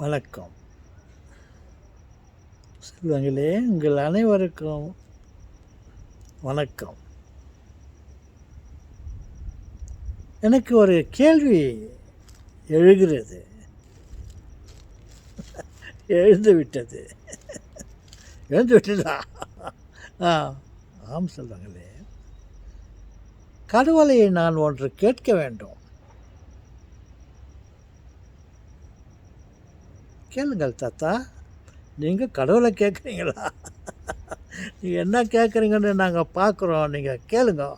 வணக்கம் செல்வங்களே, உங்கள் அனைவருக்கும் வணக்கம். எனக்கு ஒரு கேள்வி எழுகிறது, எழுந்து விட்டது. எழுந்து விட்டதா? ஆம் செல்வங்களே, கடவுளை நான் ஒன்று கேட்க வேண்டும். கேளுங்கள் தாத்தா. நீங்கள் கடவுளை கேட்குறீங்களா? நீங்கள் என்ன கேட்குறீங்கன்னு நாங்கள் பார்க்குறோம், நீங்கள் கேளுங்க.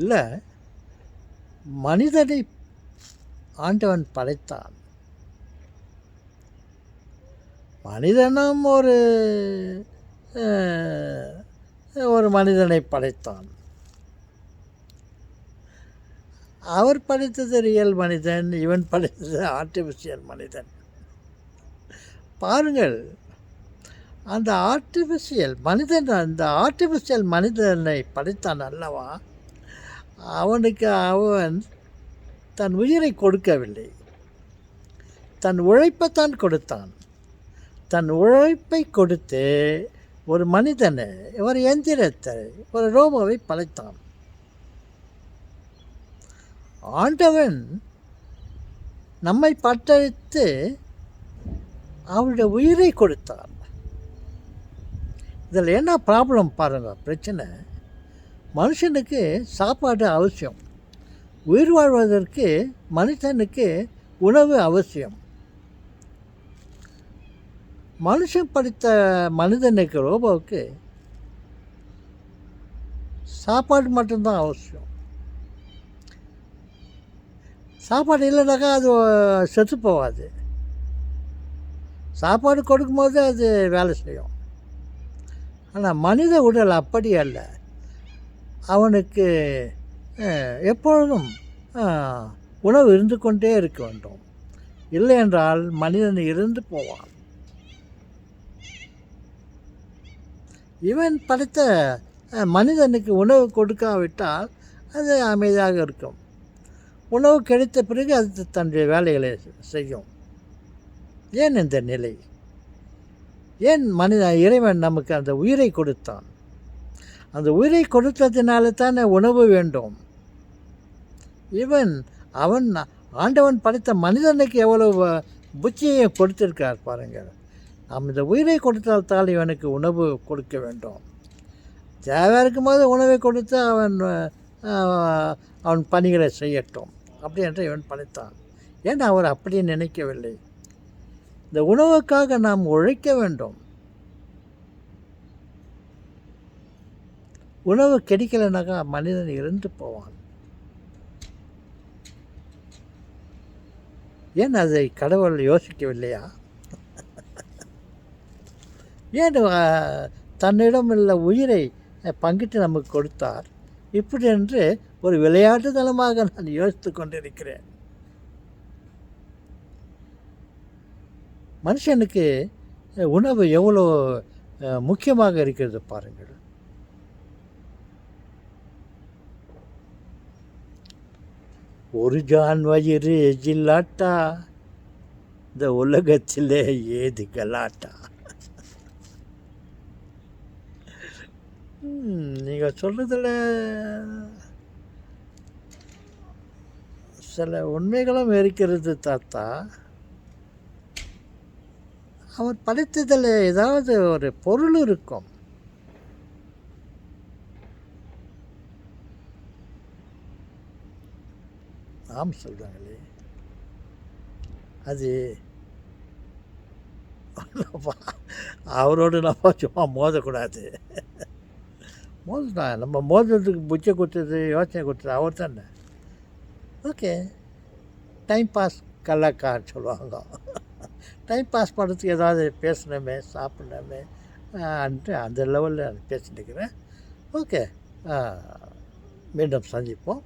இல்லை, மனிதனை ஆண்டவன் படைத்தான். மனிதனும் ஒரு மனிதனை படைத்தான். அவர் படைத்தது ரியல் மனிதன், இவன் படைத்தது ஆர்டிஃபிஷியல் மனிதன். பாருங்கள், அந்த ஆர்டிஃபிஷியல் மனிதனை படைத்தான் அல்லவா, அவனுக்கு அவன் தன் உயிரை கொடுக்கவில்லை, தன் உழைப்பைத்தான் கொடுத்தான். தன் உழைப்பை கொடுத்து ஒரு மனிதனை, ஒரு எந்திரத்தை, ஒரு ரோபோவை படைத்தான். ஆண்டவன் நம்மை படைத்து அவருடைய உயிரை கொடுத்தார். இதில் என்ன ப்ராப்ளம் பாருங்கள், பிரச்சனை. மனுஷனுக்கு சாப்பாடு அவசியம், உயிர் வாழ்வதற்கு மனுஷனுக்கு உணவு அவசியம். மனுஷன் படித்த மனிதனுக்கு, ரோபோவுக்கு சாப்பாடு மட்டும்தான் அவசியம். சாப்பாடு இல்லைனாக்கா அது செத்து போகாது. சாப்பாடு கொடுக்கும்போது அது வேலை செய்யும். ஆனால் மனித உடல் அப்படி அல்ல. அவனுக்கு எப்பொழுதும் உணவு இருந்து கொண்டே இருக்க வேண்டும். இல்லை என்றால் மனிதன் இறந்து போவான். இவன் படைத்த மனிதனுக்கு உணவு கொடுக்காவிட்டால் அது அமைதியாக இருக்கும். உணவு கிடைத்த பிறகு அது தன்னுடைய வேலைகளை செய்யும். ஏன் இந்த நிலை? ஏன் இறைவன் நமக்கு அந்த உயிரை கொடுத்தான்? அந்த உயிரை கொடுத்ததினால தானே உணவு வேண்டும். ஆண்டவன் படைத்த மனிதனுக்கு எவ்வளவு புத்தியை கொடுத்திருக்கார் பாருங்கள். நாம் இந்த உயிரை கொடுத்தால்தான் இவனுக்கு உணவு கொடுக்க வேண்டும். தேவை இருக்கும்போது உணவை கொடுத்து அவன் பணிகளை செய்யட்டும் அப்படி என்று இவன் படைத்தான். ஏன் அவர் அப்படி நினைக்கவில்லை? இந்த உணவுக்காக நாம் உழைக்க வேண்டும். உணவு கிடைக்கலைனாக்கா மனிதன் இறந்து போவான். ஏன் அதை கடவுள் யோசிக்கவில்லையா? ஏன் தன்னிடம் உள்ள உயிரை பங்கிட்டு நமக்கு கொடுத்தார்? இப்படி என்று ஒரு விளையாட்டுத்தனமாக நான் யோசித்து கொண்டிருக்கிறேன். மனுஷனுக்கு உணவு எவ்வளோ முக்கியமாக இருக்கிறது பாருங்கள். ஒரு ஜான் வயிறு ஜில்லாட்டா, இந்த உலகத்திலே ஏது கலாட்டா. நீங்கள் சொல்கிறதுல சில உண்மைகளும் இருக்கிறது தாத்தா. அவர் படைத்ததில் ஏதாவது ஒரு பொருள் இருக்கும். ஆம் சொல்கிறாங்களே, அது அவரோடு நம்ம சும்மா மோதக்கூடாது. மோதுதான், நம்ம மோதுறதுக்கு புச்சை கொடுத்தது, யோசனை கொடுத்தது அவர் தானே. ஓகே, டைம் பாஸ் கல்லாக்கான்னு சொல்லுவாங்க. டைம் பாஸ் பண்ணுறதுக்கு ஏதாவது பேசணுமே, சாப்பிடணுமே அந்த லெவலில் பேசிட்டு இருக்கிறேன். ஓகே, மீண்டும் சந்திப்போம்.